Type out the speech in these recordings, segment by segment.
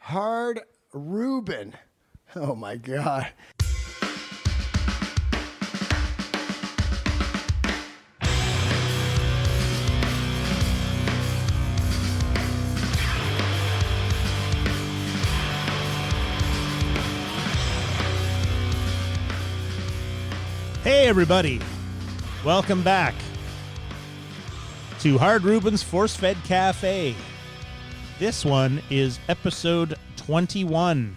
Hard Reuben. Oh my God. Hey everybody, welcome back to Hard Reuben's Force-Fed Cafe. This one is episode 21.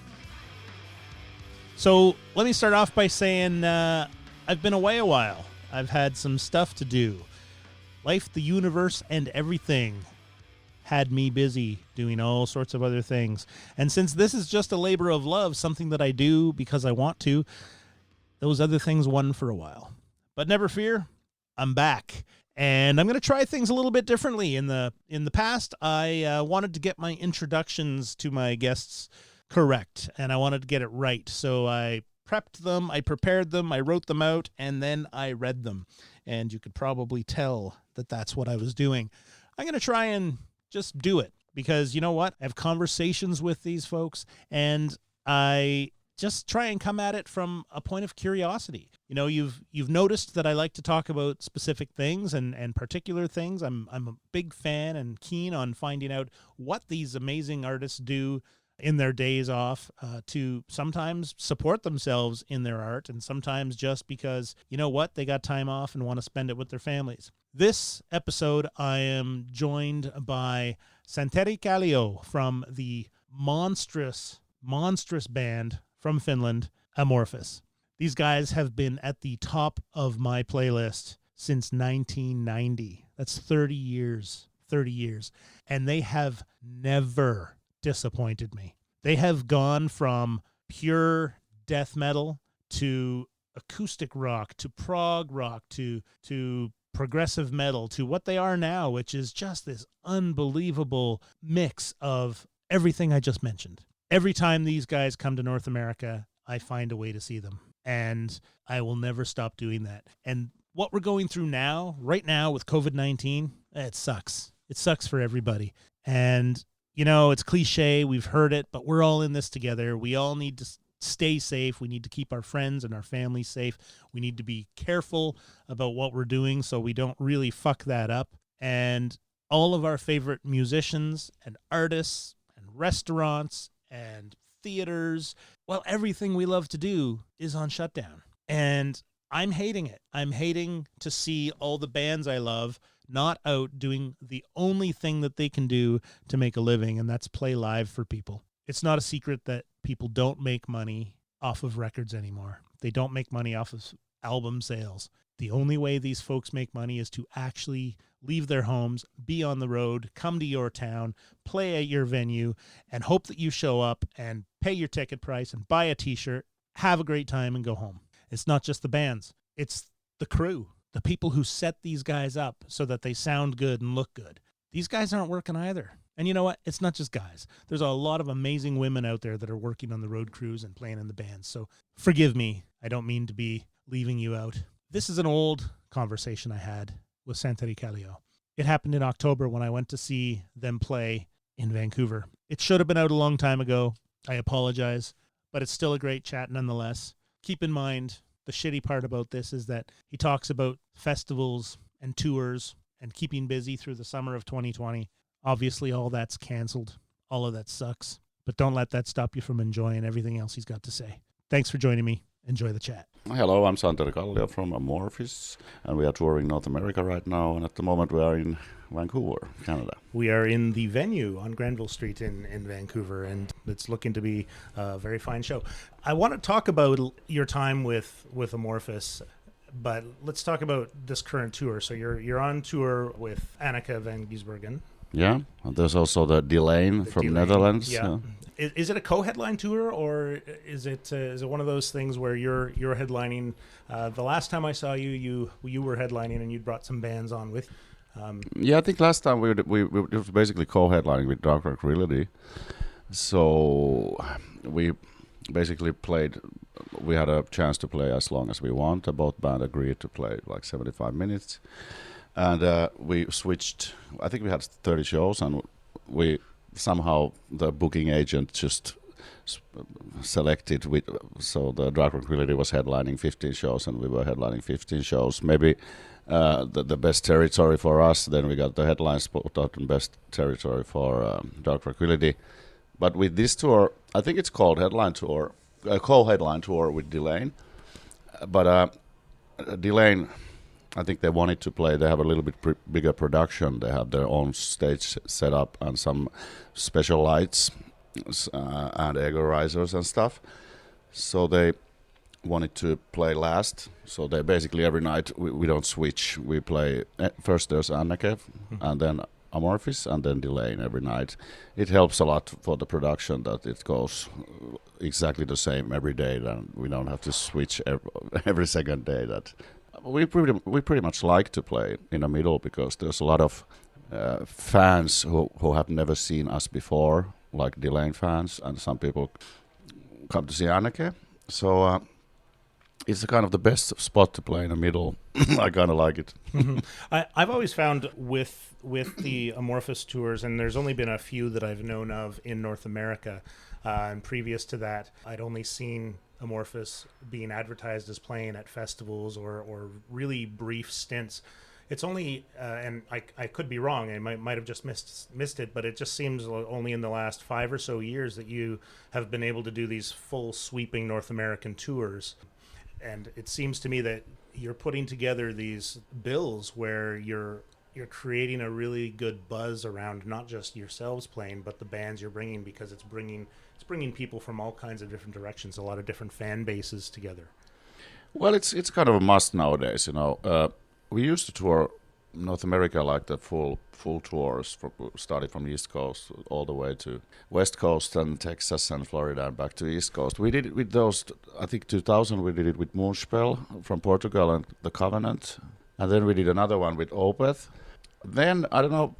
So let me start off by saying I've been away a while. I've had some stuff to do. Life, the universe, and everything had me busy doing all sorts of other things. And since this is just a labor of love, something that I do because I want to, those other things won for a while. But never fear, I'm back. And I'm going to try things a little bit differently. In the past, I wanted to get my introductions to my guests correct, and I wanted to get it right. So I prepped them, I prepared them, I wrote them out, and then I read them. And you could probably tell that that's what I was doing. I'm going to try and just do it because, you know what? I have conversations with these folks, and I just try and come at it from a point of curiosity. You know, you've noticed that I like to talk about specific things and particular things. I'm a big fan and keen on finding out what these amazing artists do in their days off to sometimes support themselves in their art, and sometimes just because, you know what, they got time off and want to spend it with their families. This episode, I am joined by Santeri Kallio from the monstrous band from Finland, Amorphis. These guys have been at the top of my playlist since 1990. That's 30 years. And they have never disappointed me. They have gone from pure death metal to acoustic rock to prog rock to progressive metal to what they are now, which is just this unbelievable mix of everything I just mentioned. Every time these guys come to North America, I find a way to see them. And I will never stop doing that. And what we're going through now, right now with COVID-19, it sucks. It sucks for everybody. And, you know, it's cliche. We've heard it, but we're all in this together. We all need to stay safe. We need to keep our friends and our families safe. We need to be careful about what we're doing so we don't really fuck that up. And all of our favorite musicians and artists and restaurants and theaters, well, everything we love to do is on shutdown. And I'm hating it. I'm hating to see all the bands I love not out doing the only thing that they can do to make a living, and that's play live for people. It's not a secret that people don't make money off of records anymore. They don't make money off of album sales. The only way these folks make money is to actually leave their homes, be on the road, come to your town, play at your venue, and hope that you show up and pay your ticket price and buy a t-shirt, have a great time, and go home. It's not just the bands. It's the crew, the people who set these guys up so that they sound good and look good. These guys aren't working either. And you know what? It's not just guys. There's a lot of amazing women out there that are working on the road crews and playing in the bands. So forgive me. I don't mean to be leaving you out. This is an old conversation I had with Santeri Kallio. It happened in October when I went to see them play in Vancouver. It should have been out a long time ago. I apologize, but it's still a great chat nonetheless. Keep in mind, the shitty part about this is that he talks about festivals and tours and keeping busy through the summer of 2020. Obviously, all that's canceled. All of that sucks. But don't let that stop you from enjoying everything else he's got to say. Thanks for joining me. Enjoy the chat. Hello, I'm Santeri Kallio from Amorphis, and we are touring North America right now, and at the moment we are in Vancouver, Canada. We are in the venue on Granville Street in Vancouver, and it's looking to be a very fine show. I want to talk about your time with Amorphis, but let's talk about this current tour. So you're on tour with Anneke van Giesbergen. Yeah, and there's also the Delane from Netherlands. Yeah. Is it a co-headline tour, or is it one of those things where you're headlining? The last time I saw you were headlining, and you brought some bands on with. Yeah, I think last time we were basically co-headlining with Dark Rock Reality. So we basically played. We had a chance to play as long as we want. Both band agreed to play like 75 minutes. And we switched. I think we had 30 shows, and we somehow the booking agent just selected so the Dark Tranquility was headlining 15 shows and we were headlining 15 shows. Maybe the best territory for us. Then we got the headline spot out and best territory for Dark Tranquility. But with this tour, I think it's called headline tour, co-headline tour with Delane. But Delane, I think they wanted to play. They have a little bit bigger production. They have their own stage set up and some special lights and ego risers and stuff. So they wanted to play last. So they basically every night we don't switch. We play first there's Anneke and then Amorphis and then Delane every night. It helps a lot for the production that it goes exactly the same every day. Then we don't have to switch every second day. That we pretty much like to play in the middle because there's a lot of fans who have never seen us before, like Delane fans, and some people come to see Anneke. So it's kind of the best spot to play in the middle. I kind of like it. I've always found with the Amorphis tours, and there's only been a few that I've known of in North America, and previous to that, I'd only seen Amorphis being advertised as playing at festivals or really brief stints. It's only, and I could be wrong, I might have just missed it, but it just seems only in the last 5 or so years that you have been able to do these full sweeping North American tours. And it seems to me that you're putting together these bills where you're creating a really good buzz around not just yourselves playing, but the bands you're bringing, because it's bringing people from all kinds of different directions, a lot of different fan bases together. Well, it's kind of a must nowadays, you know. We used to tour North America like the full tours, starting from East Coast all the way to West Coast and Texas and Florida and back to East Coast. We did it with those, I think 2000 we did it with Moonspell from Portugal and The Covenant. And then we did another one with Opeth. Then, I don't know,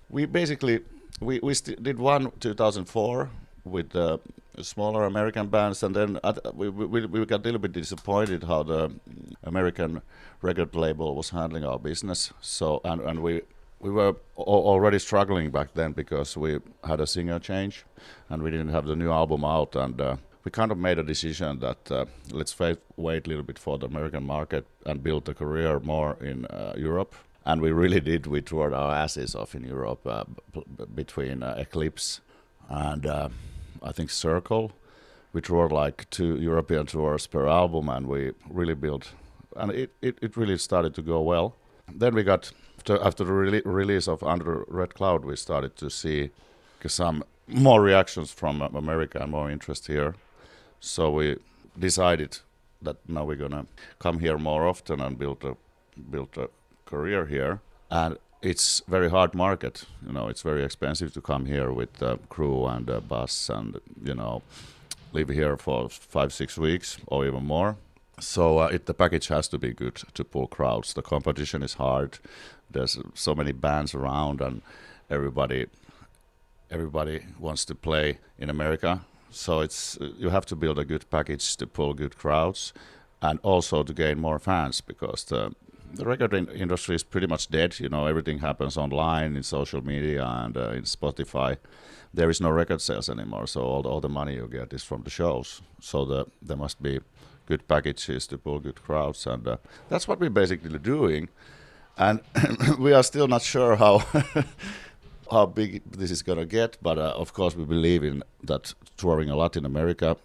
we basically, we did one 2004 with smaller American bands, and then we got a little bit disappointed how the American record label was handling our business. So and we were already struggling back then because we had a singer change and we didn't have the new album out, and we kind of made a decision that let's wait a little bit for the American market and build a career more in Europe. And we really did. We toured our asses off in Europe between Eclipse and I think Circle. We toured like 2 European tours per album, and we really built, and it really started to go well. Then we got, after the release of Under Red Cloud, we started to see some more reactions from America and more interest here. So we decided that now we're gonna come here more often and build a career here. And it's very hard market, you know. It's very expensive to come here with crew and bus and, you know, live here for 5-6 weeks or even more. So the package has to be good to pull crowds. The competition is hard. There's so many bands around, and everybody wants to play in America. So it's you have to build a good package to pull good crowds, and also to gain more fans, because the record industry is pretty much dead. You know, everything happens online, in social media, and in Spotify. There is no record sales anymore, so all the money you get is from the shows. So there must be good packages to pull good crowds, and that's what we're basically doing. And we are still not sure how big this is gonna get, but of course we believe in that touring a lot in America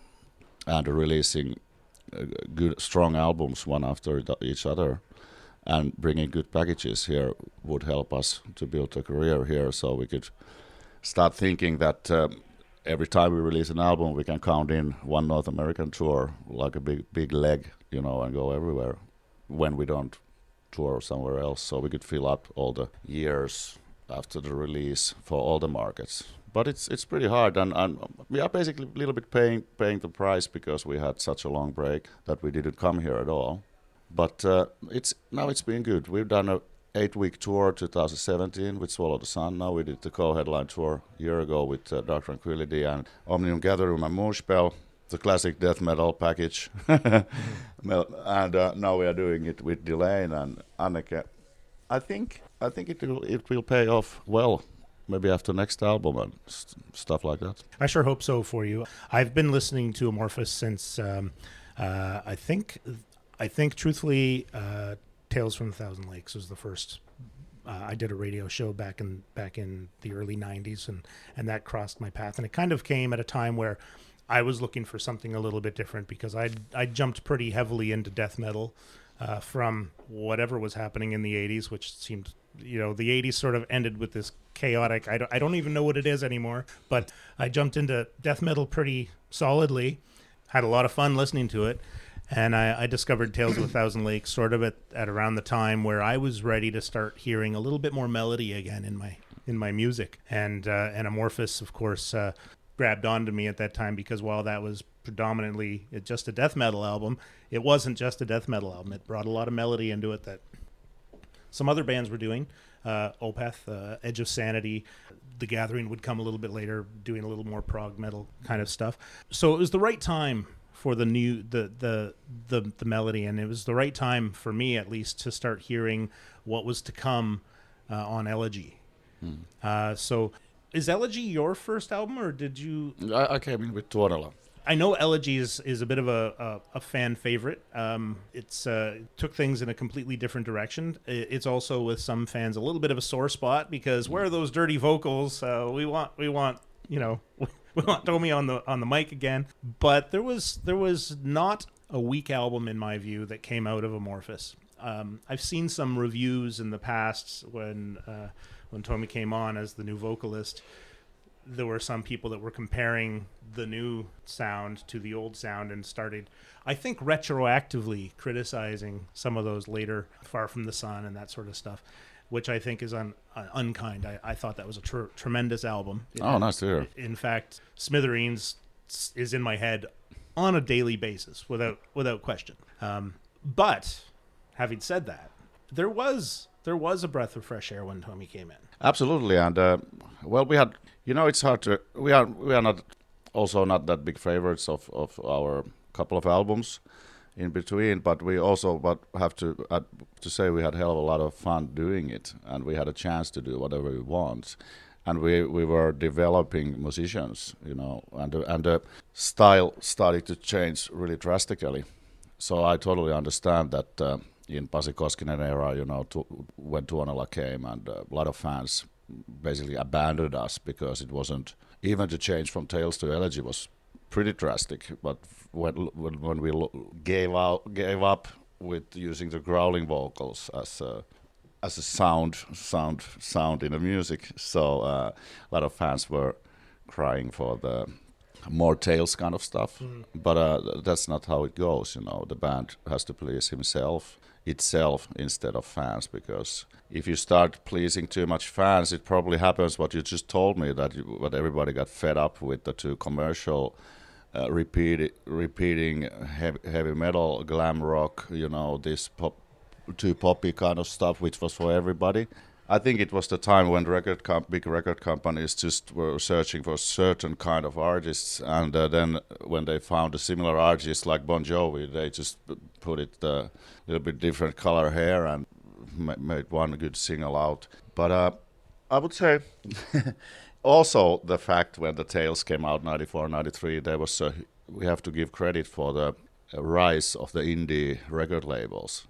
and releasing good, strong albums one after each other, and bringing good packages here would help us to build a career here. So we could start thinking that every time we release an album, we can count in one North American tour, like a big leg, you know, and go everywhere when we don't tour somewhere else. So we could fill up all the years after the release for all the markets. But it's pretty hard, and we are basically a little bit paying the price because we had such a long break that we didn't come here at all. But it's been good. We've done a 8-week tour 2017 with Swallow the Sun. Now we did the co-headline tour a year ago with Dark Tranquility and Omnium Gatherum and Moonspell, the classic death metal package. And now we are doing it with Delane and Anneke. I think it will pay off well maybe after next album and stuff like that. I sure hope so for you. I've been listening to Amorphis since I think truthfully, Tales from a Thousand Lakes was the first. I did a radio show back in the early '90s, and that crossed my path. And it kind of came at a time where I was looking for something a little bit different, because I jumped pretty heavily into death metal from whatever was happening in the '80s, which seemed, the '80s sort of ended with this chaotic. I don't even know what it is anymore. But I jumped into death metal pretty solidly. Had a lot of fun listening to it. And I discovered Tales of a Thousand Lakes sort of at around the time where I was ready to start hearing a little bit more melody again in my music. And Amorphis, of course, grabbed onto me at that time, because while that was predominantly just a death metal album, it wasn't just a death metal album. It brought a lot of melody into it that some other bands were doing. Opeth, Edge of Sanity, The Gathering would come a little bit later, doing a little more prog metal kind of stuff. So it was the right time for the melody, and it was the right time for me, at least, to start hearing what was to come on Elegy. So is Elegy your first album, or did you... I came in with Tuonela. I know Elegy is a bit of a fan favorite. It's took things in a completely different direction. It's also, with some fans, a little bit of a sore spot, because where are those dirty vocals? We want we want Tommy on the mic again. But there was not a weak album, in my view, that came out of Amorphis. I've seen some reviews in the past when Tommy came on as the new vocalist. There were some people that were comparing the new sound to the old sound and started, I think, retroactively criticizing some of those later Far From the Sun and that sort of stuff, which I think is unkind. I thought that was a tremendous album. Nice to hear. In fact, Smithereens is in my head on a daily basis, without question. But having said that, there was a breath of fresh air when Tommy came in. Absolutely, and we had, it's hard to, we are not that big favorites of our couple of albums in between, but we also have to say we had a hell of a lot of fun doing it, and we had a chance to do whatever we want, and we were developing musicians, and the style started to change really drastically. So I totally understand that. In Pasi Koskinen era, when Tuonela came, and a lot of fans basically abandoned us, because it wasn't, even the change from Tales to Elegy was pretty drastic. But when we gave up with using the growling vocals as a sound in the music, so a lot of fans were crying for the more Tales kind of stuff. But that's not how it goes. The band has to please itself instead of fans, because if you start pleasing too much fans, it probably happens what you just told me, that everybody got fed up with the too commercial repeating heavy metal, glam rock, this too poppy kind of stuff, which was for everybody. I think it was the time when big record companies just were searching for certain kind of artists, and then when they found a similar artist like Bon Jovi, they just put it a little bit different color hair and made one good single out. But I would say also the fact when the Tales came out 94, 93, there was we have to give credit for the rise of the indie record labels,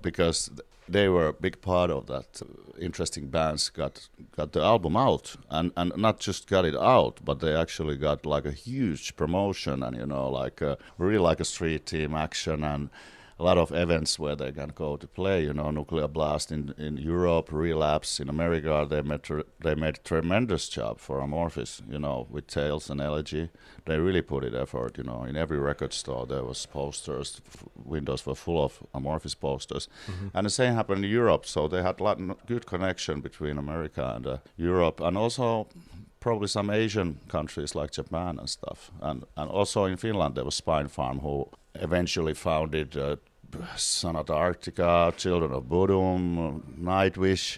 because they were a big part of that. Interesting bands got the album out, and not just got it out, but they actually got like a huge promotion, and really like a street team action, and a lot of events where they can go to play. Nuclear Blast in Europe, Relapse in America. They made a tremendous job for Amorphis, with Tales and Elegy. They really put in effort. In every record store there was posters. Windows were full of Amorphis posters, and the same happened in Europe. So they had good connection between America and Europe, and also probably some Asian countries like Japan and stuff. And also in Finland there was Spine Farm, who eventually founded Sonata Arctica, Children of Bodom, Nightwish,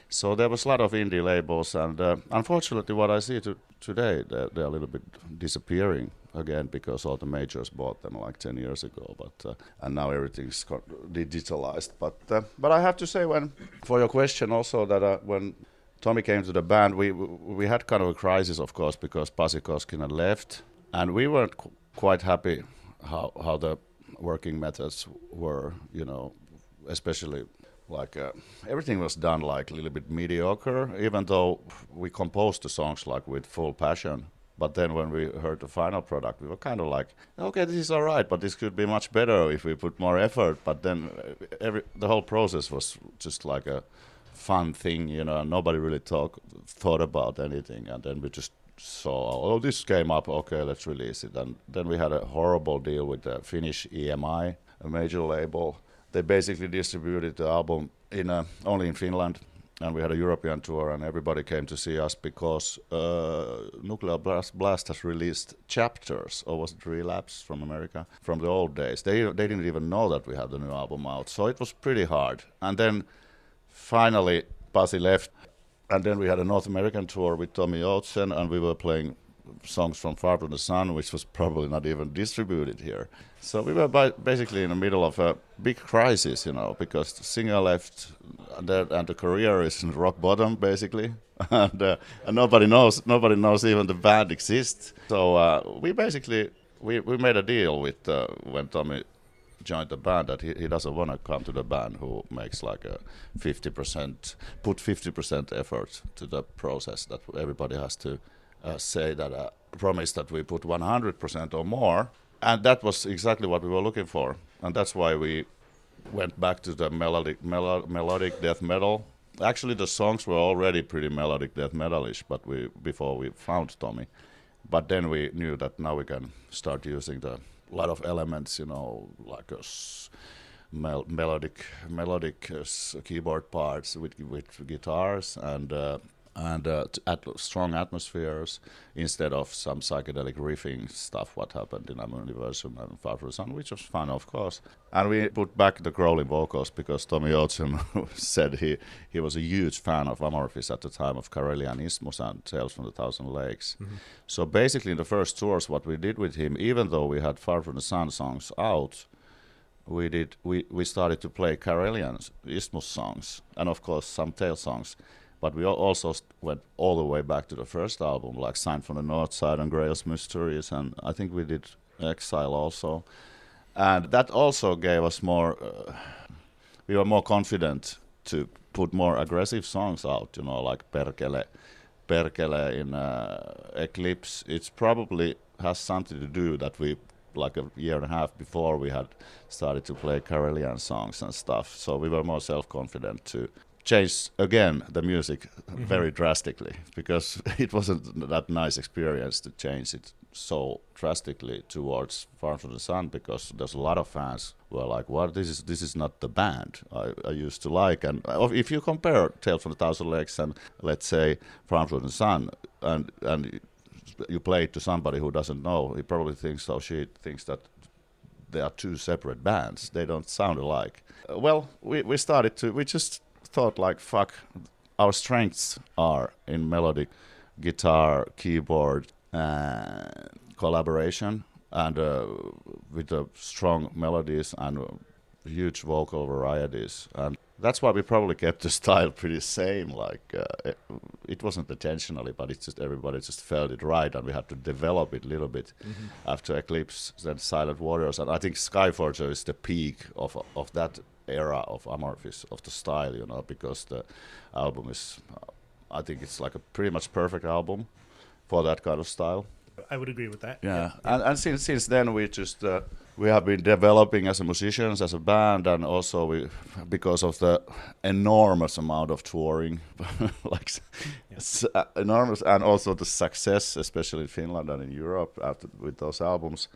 So there was a lot of indie labels, and unfortunately what I see today, they're a little bit disappearing again, because all the majors bought them like 10 years ago, and now everything's digitalized. But I have to say, for your question also, that when Tommy came to the band, we had kind of a crisis, of course, because Pasi Koskinen left, and we weren't quite happy how the working methods were, you know, especially like everything was done like a little bit mediocre, even though we composed the songs like with full passion. But then when we heard the final product, we were kind of like, okay, this is all right, but this could be much better if we put more effort. But then the whole process was just like a fun thing, you know, and nobody really thought about anything. And then we just saw, oh, this came up, okay, let's release it. And then we had a horrible deal with the Finnish EMI, a major label. They basically distributed the album only in Finland. And we had a European tour, and everybody came to see us because Nuclear Blast has released Chapters, or was it Relapse from America, from the old days. They didn't even know that we had the new album out, so it was pretty hard. And then finally Pasi left, and then we had a North American tour with Tommy Oatsen, and we were playing songs from Far From the Sun, which was probably not even distributed here. So we were basically in the middle of a big crisis, you know, because the singer left and the career is in rock bottom, basically, and nobody knows even the band exists. So we basically we made a deal with when Tommy joined the band that he doesn't want to come to the band who makes like a 50% effort to the process, that everybody has to say that promise that we put 100% or more, and that was exactly what we were looking for, and that's why we went back to the melodic death metal. Actually, the songs were already pretty melodic death metalish, but before we found Tommy, but then we knew that now we can start using a lot of elements, you know, like melodic keyboard parts with guitars and strong atmospheres instead of some psychedelic riffing stuff what happened in Amer Universum and Far From the Sun, which was fun, of course. And we put back the growling vocals because Tommy Oatsen said he was a huge fan of Amorphis at the time of Karelian Isthmus and Tales from the Thousand Lakes. Mm-hmm. So basically in the first tours what we did with him, even though we had Far From the Sun songs out, we started to play Karelian Isthmus songs and of course some Tales songs. But we also went all the way back to the first album, like Sign from the North Side and Grail's Mysteries, and I think we did Exile also. And that also gave us more, we were more confident to put more aggressive songs out, you know, like Perkele in Eclipse. It probably has something to do that we, like a year and a half before, we had started to play Karelian songs and stuff. So we were more self-confident to change again the music very drastically, because it wasn't that nice experience to change it so drastically towards Far From the Sun, because there's a lot of fans who are like, "What? This is not the band I used to like." And if you compare Tales from the Thousand Lakes and let's say Far From the Sun, and you play it to somebody who doesn't know, he probably thinks, so she thinks that they are two separate bands. They don't sound alike. Well, we just thought like, fuck, our strengths are in melodic guitar, keyboard, collaboration, and with the strong melodies and huge vocal varieties. And that's why we probably kept the style pretty same. Like it wasn't intentionally, but it's just everybody just felt it right, and we had to develop it a little bit after Eclipse and Silent Warriors. And I think Skyforger is the peak of that era of Amorphis, of the style, you know, because the album is, I think it's like a pretty much perfect album for that kind of style. I would agree with that. Yeah. And since then we just we have been developing as a musicians, as a band, and also because of the enormous amount of touring, like enormous, and also the success, especially in Finland and in Europe with those albums,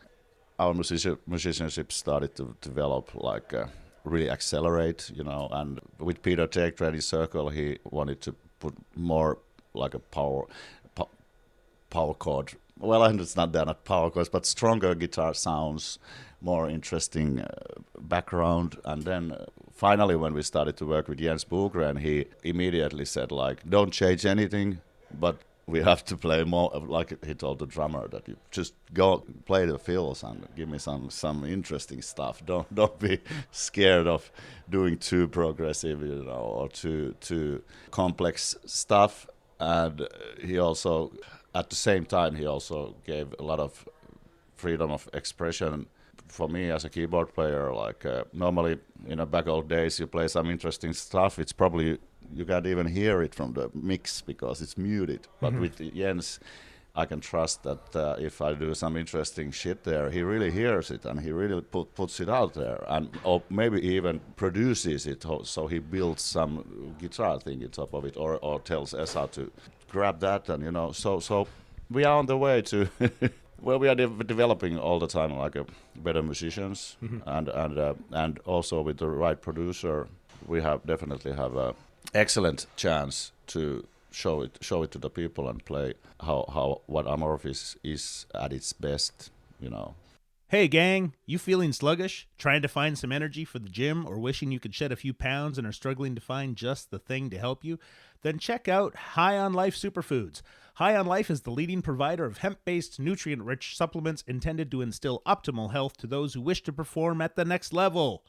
our musicianship started to develop like. Really accelerate, you know, and with Peter Tegtren's circle, he wanted to put more like a power chord. Well, and it's not power chords, but stronger guitar sounds, more interesting background. And then finally, when we started to work with Jens Bogren, he immediately said like, don't change anything, but we have to play more. Like he told the drummer that you just go play the fills and give me some interesting stuff. Don't be scared of doing too progressive, or too complex stuff. And he also, at the same time, he also gave a lot of freedom of expression. For me as a keyboard player, like normally in the back old days you play some interesting stuff, it's probably you can't even hear it from the mix because it's muted. But with Jens, I can trust that if I do some interesting shit there, he really hears it and he really puts it out there, and or maybe even produces it, so he builds some guitar thing on top of it, or tells Esa to grab that, and so we are on the way to well, we are developing all the time, like better musicians, and also with the right producer, we definitely have a excellent chance to show it to the people and play what Amorphis is at its best. Hey gang, you feeling sluggish? Trying to find some energy for the gym, or wishing you could shed a few pounds and are struggling to find just the thing to help you? Then check out High on Life Superfoods. High on Life is the leading provider of hemp-based, nutrient-rich supplements intended to instill optimal health to those who wish to perform at the next level.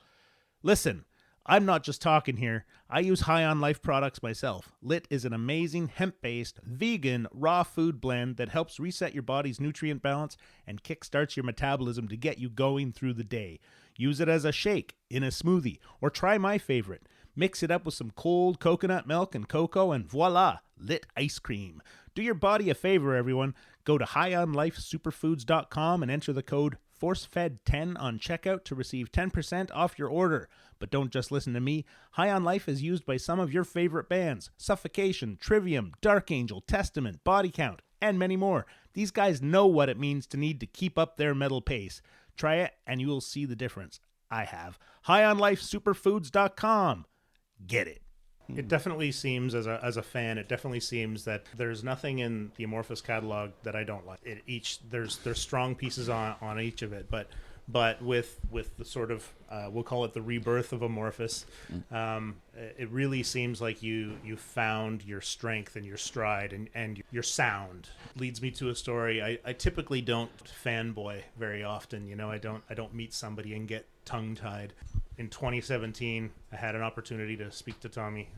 Listen, I'm not just talking here. I use High on Life products myself. LIT is an amazing hemp-based, vegan, raw food blend that helps reset your body's nutrient balance and kickstarts your metabolism to get you going through the day. Use it as a shake, in a smoothie, or try my favorite. Mix it up with some cold coconut milk and cocoa, and voila, LIT ice cream. Do your body a favor, everyone. Go to highonlifesuperfoods.com and enter the code ForceFed10 on checkout to receive 10% off your order. But don't just listen to me. High on Life is used by some of your favorite bands: Suffocation, Trivium, Dark Angel, Testament, Body Count, and many more. These guys know what it means to need to keep up their metal pace. Try it and you will see the difference. I have. highonlifesuperfoods.com. Get it. It definitely seems, as a fan, it definitely seems that there's nothing in the Amorphis catalog that I don't like. There's strong pieces on each of it, but with the sort of we'll call it the rebirth of Amorphis, it really seems like you found your strength and your stride and your sound. Leads me to a story. I typically don't fanboy very often. I don't meet somebody and get tongue tied. In 2017, I had an opportunity to speak to Tommy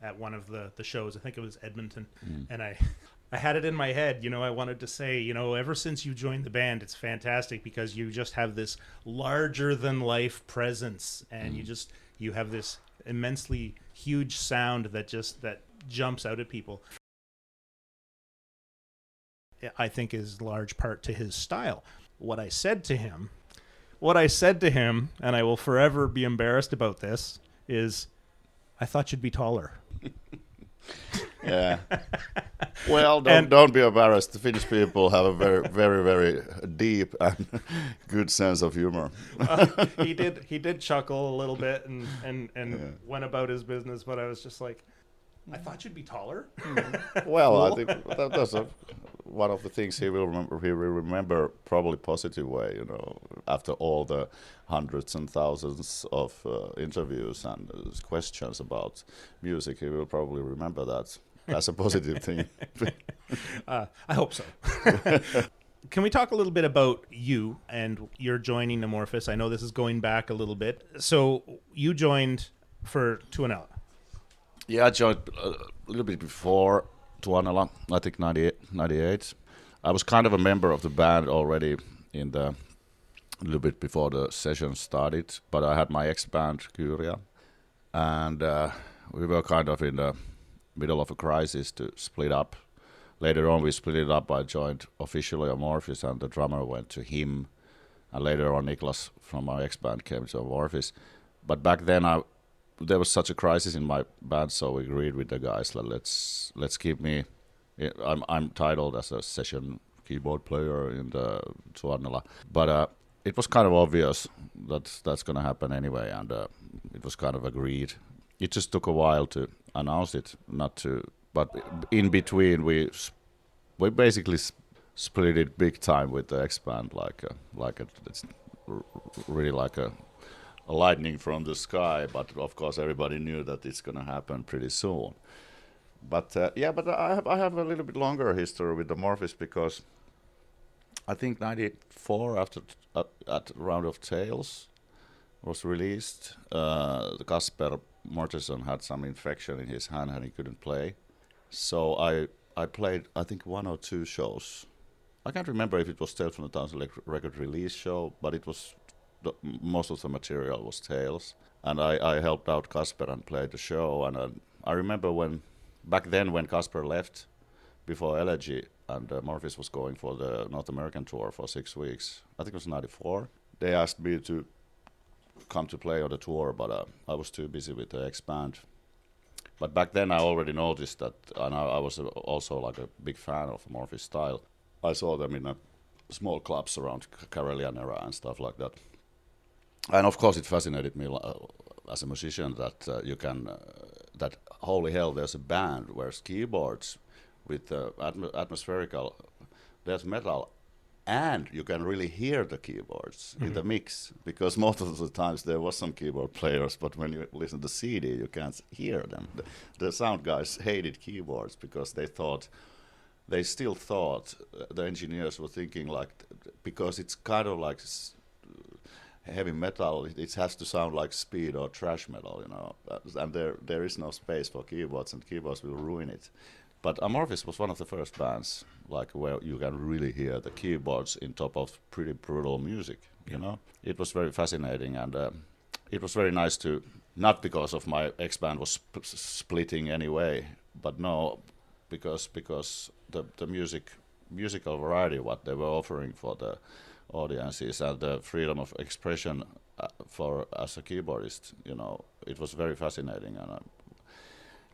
at one of the shows. I think it was Edmonton. And I had it in my head, I wanted to say, ever since you joined the band, it's fantastic because you just have this larger than life presence, and you have this immensely huge sound that jumps out at people. I think is large part to his style. What I said to him, and I will forever be embarrassed about this, is I thought you'd be taller. Yeah. Well, don't be embarrassed. The Finnish people have a very, very, very deep and good sense of humor. He did chuckle a little bit and went about his business, but I was just like, I thought you'd be taller. Well, I think that's one of the things he will remember. He will remember probably positive way. After all the hundreds and thousands of interviews and questions about music, he will probably remember that as a positive thing. I hope so. Can we talk a little bit about you and your joining Amorphis? I know this is going back a little bit. So you joined for Tuonela. Yeah, I joined a little bit before Tuonela, I think 98. I was kind of a member of the band already a little bit before the session started, but I had my ex-band, Kyria, and we were kind of in the middle of a crisis to split up. Later on, we split it up. I joined officially Amorphis, and the drummer went to him, and later on, Niklas from my ex-band came to Amorphis. But back then, there was such a crisis in my band, so we agreed with the guys that let's keep me. I'm titled as a session keyboard player in the Tuonela, but it was kind of obvious that that's going to happen anyway, and it was kind of agreed. It just took a while to announce it, but in between we basically split it big time with the ex-band, it's really like a lightning from the sky, but of course everybody knew that it's going to happen pretty soon. But but I have a little bit longer history with Amorphis because I think '94 after at Round of Tales was released, the Kasper Mortensen had some infection in his hand and he couldn't play. So I played I think one or two shows. I can't remember if it was Tales from the Thousand record release show, but it was most of the material was Tales, and I helped out Kasper and played the show. And I remember when back then when Kasper left before Elegy and Amorphis was going for the North American tour for 6 weeks. I think it was '94. They asked me to come to play on the tour, but I was too busy with the X-Band. But back then I already noticed that, and I was also like a big fan of Amorphis style. I saw them in small clubs around Karelian era and stuff like that. And of course it fascinated me as a musician that you can, that holy hell, there's a band where keyboards with atmospherical death metal, and you can really hear the keyboards in the mix, because most of the times there was some keyboard players, but when you listen to the CD you can't hear them. The sound guys hated keyboards because they still thought the engineers were thinking like, because it's kind of like heavy metal, it has to sound like speed or thrash metal, and there is no space for keyboards, and keyboards will ruin it. But Amorphis was one of the first bands like where you can really hear the keyboards in top of pretty brutal music. It was very fascinating, and it was very nice to, not because of my X-Band was splitting anyway, but no, because the musical variety what they were offering for the audiences and the freedom of expression for as a keyboardist, it was very fascinating. And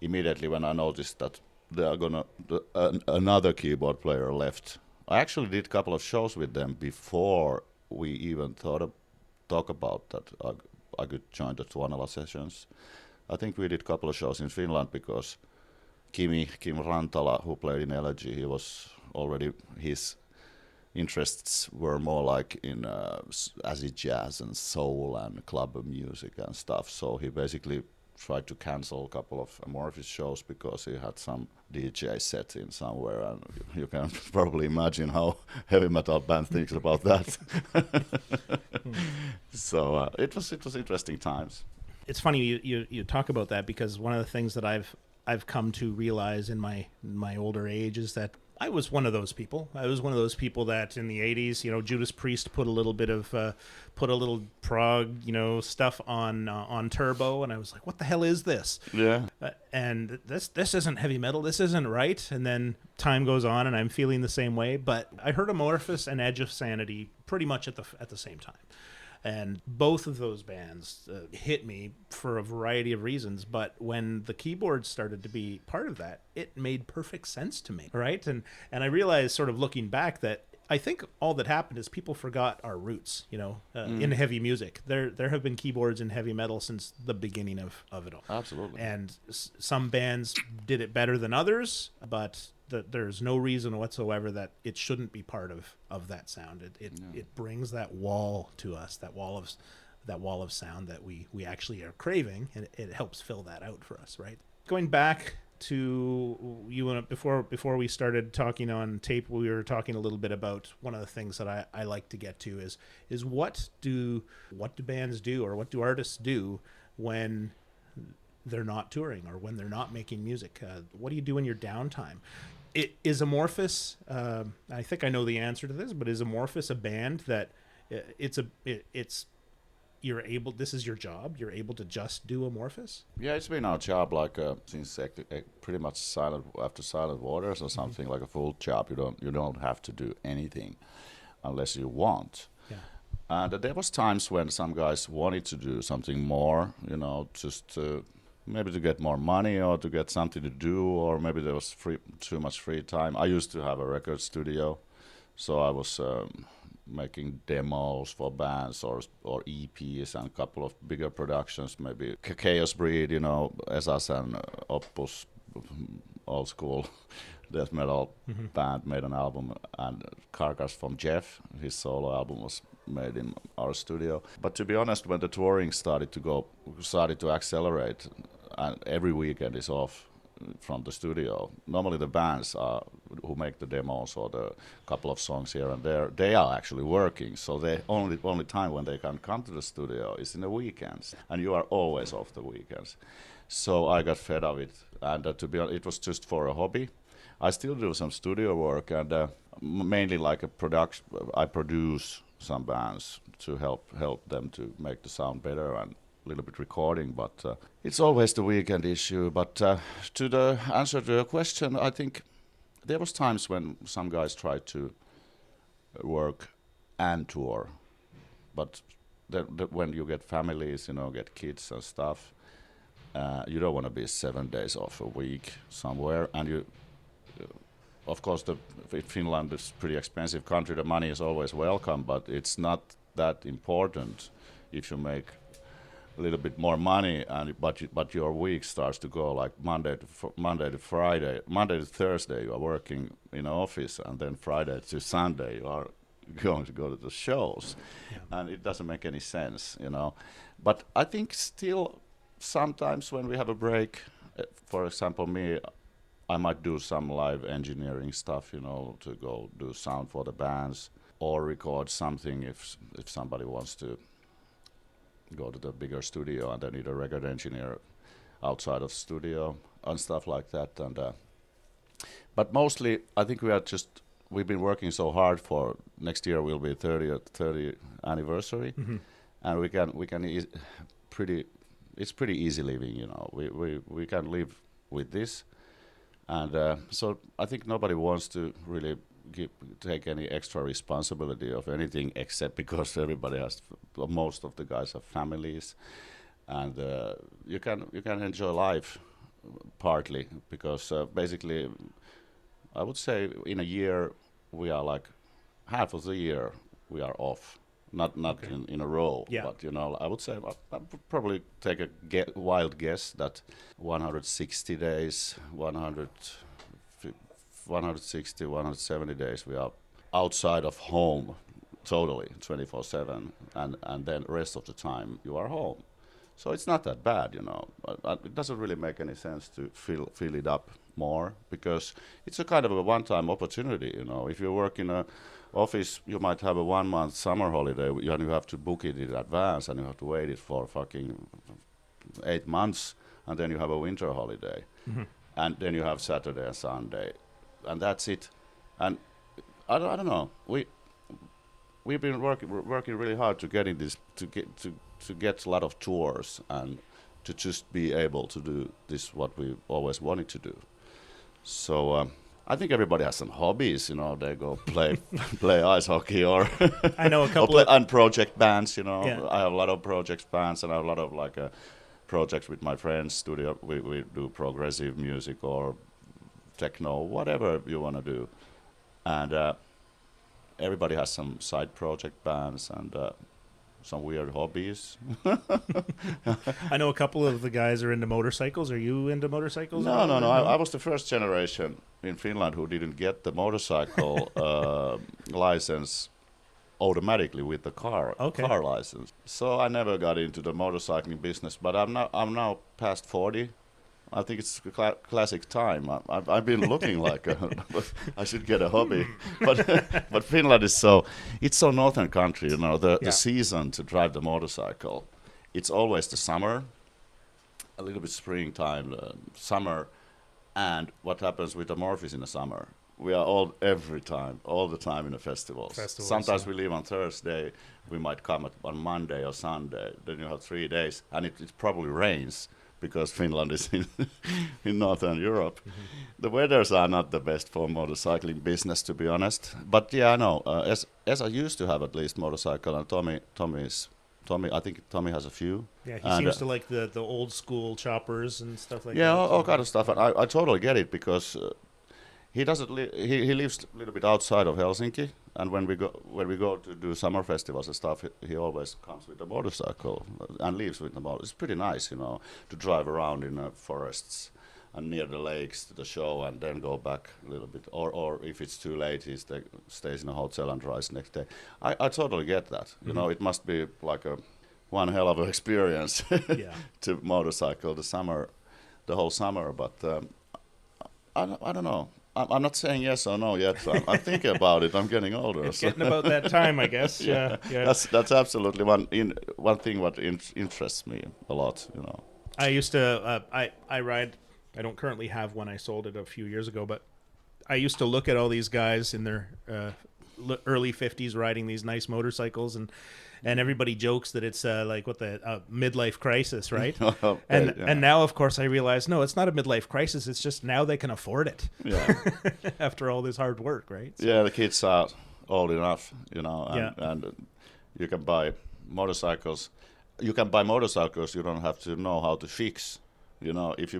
immediately when I noticed that they are another keyboard player left, I actually did a couple of shows with them before we even talk about that I could join the Tuonela sessions. I think we did a couple of shows in Finland because Kim Rantala, who played in Elegy, he was already, his interests were more like in acid jazz and soul and club music and stuff. So he basically tried to cancel a couple of Amorphis shows because he had some DJ set in somewhere, and you can probably imagine how heavy metal band thinks about that. So it was interesting times. It's funny you talk about that, because one of the things that I've come to realize in my older age is that I was one of those people. I was one of those people that in the 80s, Judas Priest put a little bit of prog, stuff on Turbo, and I was like, what the hell is this? Yeah. And this isn't heavy metal. This isn't right. And then time goes on, and I'm feeling the same way. But I heard Amorphis and Edge of Sanity pretty much at the same time. And both of those bands hit me for a variety of reasons. But when the keyboards started to be part of that, it made perfect sense to me, right? And I realized, sort of looking back, that I think all that happened is people forgot our roots, in heavy music. There have been keyboards in heavy metal since the beginning of it all. Absolutely. And some bands did it better than others, but there's no reason whatsoever that it shouldn't be part of that sound. It brings that wall to us, that wall of sound that we actually are craving, and it helps fill that out for us, right? Going back to you, before we started talking on tape, we were talking a little bit about one of the things that I like to get to is what do bands do, or what do artists do when they're not touring or when they're not making music? What do you do in your downtime? Is Amorphis, I think I know the answer to this, but is Amorphis a band that this is your job, you're able to just do Amorphis? Yeah, it's been our job since pretty much after Silent Waters or something, like a full job. You don't have to do anything unless you want. Yeah. And there was times when some guys wanted to do something more, just maybe to get more money or to get something to do, or maybe there was too much free time. I used to have a record studio, so I was making demos for bands or EPs and a couple of bigger productions, maybe Chaos Breed, Esas and Opus, old school death metal band made an album, and Carcass from Jeff, his solo album was made in our studio. But to be honest, when the touring started to accelerate, and every weekend is off, from the studio. Normally the bands who make the demos or the couple of songs here and there, they are actually working. So they only time when they can come to the studio is in the weekends, and you are always off the weekends. So I got fed of it, and to be honest, it was just for a hobby. I still do some studio work, and mainly like a production. I produce some bands to help them to make the sound better and a little bit recording, but it's always the weekend issue. But to the answer to your question, I think there was times when some guys tried to work and tour, but when you get families, get kids and stuff, you don't want to be 7 days off a week somewhere, and you. Of course, Finland is a pretty expensive country. The money is always welcome, but it's not that important if you make a little bit more money, but your week starts to go like Monday to Friday, Monday to Thursday you are working in an office, and then Friday to Sunday you are going to go to the shows, and it doesn't make any sense, But I think still sometimes when we have a break, for example, me. I might do some live engineering stuff, to go do sound for the bands or record something if somebody wants to go to the bigger studio and they need a record engineer outside of studio and stuff like that. And but mostly, I think we've been working so hard for next year will be 30th anniversary, and it's pretty easy living, we can live with this. And so I think nobody wants to really take any extra responsibility of anything, except because most of the guys have families, and you can enjoy life partly because basically, I would say in a year we are like half of the year we are off. Not in a row, but I would say I would probably take a wild guess that 160 days, 160, 170 days we are outside of home totally 24/7, and then rest of the time you are home. So it's not that bad, It doesn't really make any sense to fill it up more because it's a kind of a one-time opportunity, If you work in a office, you might have a 1 month summer holiday, and you have to book it in advance, and you have to wait it for fucking 8 months, and then you have a winter holiday, and then you have Saturday and Sunday, and that's it. And I don't know. We've been working really hard to getting this to get a lot of tours and to just be able to do this what we always wanted to do. So. I think everybody has some hobbies, They go play ice hockey or I know a couple and project bands, Yeah. I have a lot of project bands, and I have a lot of projects with my friends. Studio, we do progressive music or techno, whatever you want to do, and everybody has some side project bands and some weird hobbies. I know a couple of the guys are into motorcycles. Are you into motorcycles? No. I was the first generation in Finland who didn't get the motorcycle license automatically with the car license. So I never got into the motorcycling business. But I'm now past 40. I think it's classic time. I've been looking like I should get a hobby, but Finland is it's so northern country. The season to drive the motorcycle, it's always the summer, a little bit springtime, summer, and what happens with Amorphis in the summer? We are all the time in the festivals. Sometimes we leave on Thursday. We might come on Monday or Sunday. Then you have 3 days, and it probably rains. Because Finland is in Northern Europe. The weathers are not the best for motorcycling business, to be honest. But I know. As I used to have at least motorcycle, and Tommy, I think Tommy has a few. Yeah, he seems to like the old school choppers and stuff like that. Yeah, all kind of stuff, and I totally get it because he doesn't. He lives a little bit outside of Helsinki, and when we go to do summer festivals and stuff, he always comes with a motorcycle and leaves with the motorcycle. It's pretty nice, to drive around in forests and near the lakes to the show, and then go back a little bit. Or if it's too late, he stays in a hotel and drives next day. I totally get that. It must be like one hell of an experience to motorcycle the whole summer. But I don't know. I'm not saying yes or no yet. I'm thinking about it. I'm getting older. It's getting about that time, I guess. Yeah. That's absolutely one thing what interests me a lot. You know. I used to I ride. I don't currently have one. I sold it a few years ago, but I used to look at all these guys in their early 50s riding these nice motorcycles, and everybody jokes that it's like what the midlife crisis, right? And now, of course, I realize no, it's not a midlife crisis. It's just now they can afford it. Yeah. After all this hard work, right? So, yeah, the kids are old enough, you know, Yeah. and you can buy motorcycles. You can buy motorcycles. You don't have to know how to fix. You know, if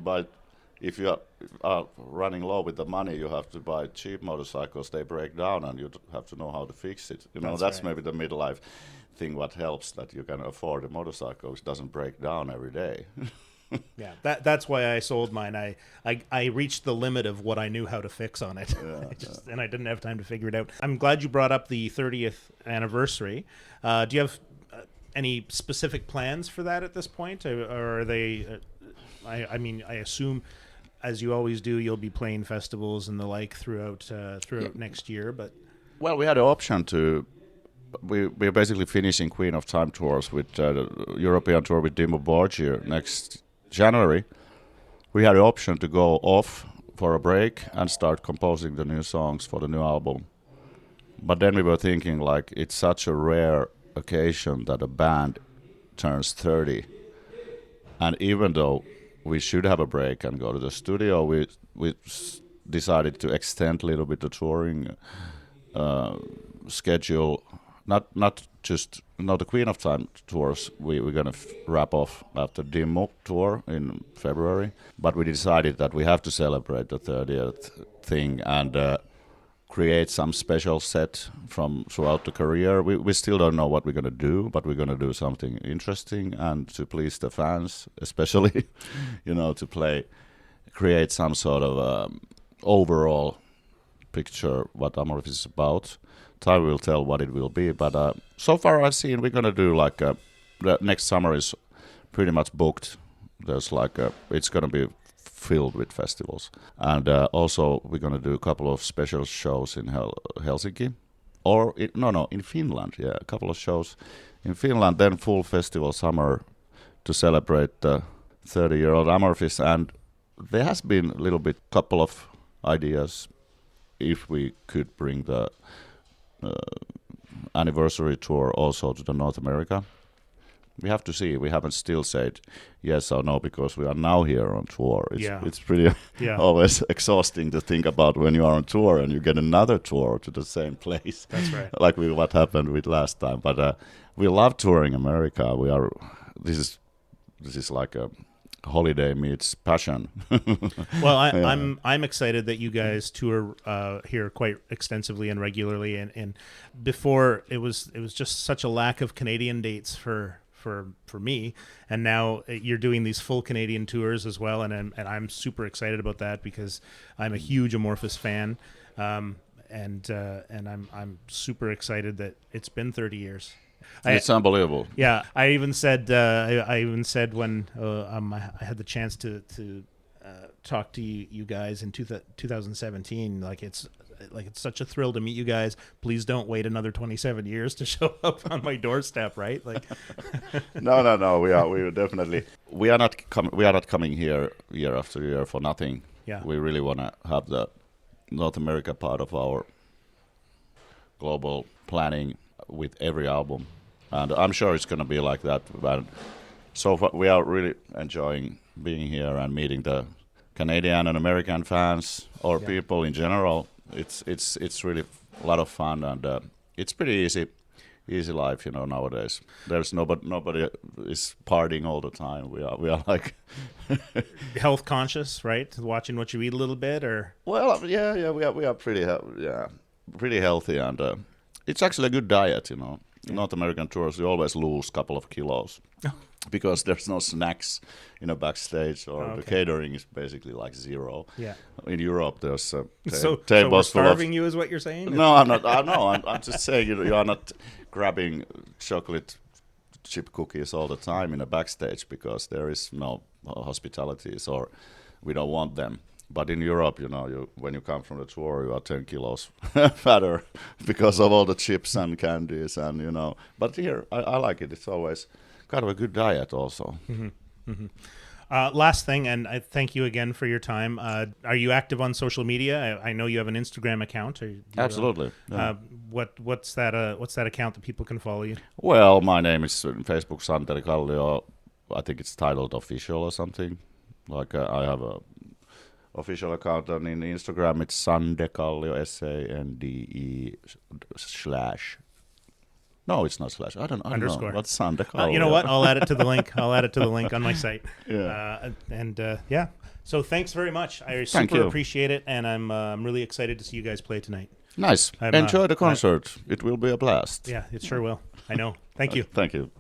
you are running low with the money, you have to buy cheap motorcycles. They break down, and you have to know how to fix it. You know, that's right. maybe the midlife thing. What helps that you can afford a motorcycle which doesn't break down every day. Yeah, that's why I sold mine. I reached the limit of what I knew how to fix on it. And I didn't have time to figure it out. I'm glad you brought up the 30th anniversary. Do you have any specific plans for that at this point, or are they? I mean, I assume, as you always do, you'll be playing festivals and the like throughout next year. But Well, we had an option to. We're basically finishing Queen of Time tours with the European tour with Dimmu Borgir next January. We had an option to go off for a break and start composing the new songs for the new album. But then we were thinking, like, it's such a rare occasion that a band turns 30. And even though we should have a break and go to the studio, we decided to extend a little bit the touring schedule. Not the Queen of Time tours. We're gonna wrap off after Dimmu tour in February, but we decided that we have to celebrate the 30th thing and create some special set from throughout the career. We still don't know what we're gonna do, but we're gonna do something interesting and to please the fans, especially, you know, to create some sort of overall picture what Amorphis is about. Time will tell what it will be, but so far I've seen we're gonna do like the next summer is pretty much booked. There's like it's gonna be filled with festivals, and also we're gonna do a couple of special shows in Helsinki, or in Finland. Yeah, a couple of shows in Finland, then full festival summer to celebrate the 30-year-old Amorphis, and there has been a little bit couple of ideas if we could bring the anniversary tour also to the North America. We have to see. We haven't still said yes or no because we are now here on tour. It's pretty always exhausting to think about when you are on tour and you get another tour to the same place. that's right. Like what happened with last time. But we love touring America. This is like a holiday meets passion. Well, I'm excited that you guys tour here quite extensively and regularly, and before it was just such a lack of Canadian dates for me, and now you're doing these full Canadian tours as well, and I'm super excited about that because I'm a huge Amorphis fan, and I'm super excited that it's been 30 years. It's unbelievable. Yeah, I even said when I had the chance to talk to you guys in 2017, like it's such a thrill to meet you guys. Please don't wait another 27 years to show up on my doorstep, right? Like, no. We are definitely we are not coming here year after year for nothing. Yeah, we really want to have the North America part of our global planning with every album, and I'm sure it's going to be like that. But so far, we are really enjoying being here and meeting the Canadian and American fans or people in general. It's really a lot of fun, and it's pretty easy life, you know. Nowadays, there's nobody is partying all the time. We are like health conscious, right? Watching what you eat a little bit, or yeah. We are pretty healthy, and it's actually a good diet, you know. In North American tours, you always lose a couple of kilos because there's no snacks in a backstage, or the catering is basically like zero. Yeah. In Europe, there's so tables we're full of. starving you, is what you're saying? No, I'm not. I'm just saying you are not grabbing chocolate chip cookies all the time in a backstage because there is no hospitalities, or we don't want them. But in Europe, when you come from the tour, you are 10 kilos fatter because of all the chips and candies, and. But here, I like it. It's always kind of a good diet, also. Last thing, and I thank you again for your time. Are you active on social media? I know you have an Instagram account. Absolutely. Yeah. What's that account that people can follow you? Well, my name is on Facebook, Santeri Kallio. I think it's titled official or something. Like I have a official account, and in Instagram it's Sande Kallio, SANDE / No, it's not slash. I don't Underscore. know. What's Sande Kallio? You know what? I'll add it to the link. I'll add it to the link on my site. Yeah. Yeah. So thanks very much. I Thank super you. appreciate it, and I'm really excited to see you guys play tonight. Nice. Enjoy the concert. It will be a blast. Yeah, it sure will. I know. Thank you. Thank you.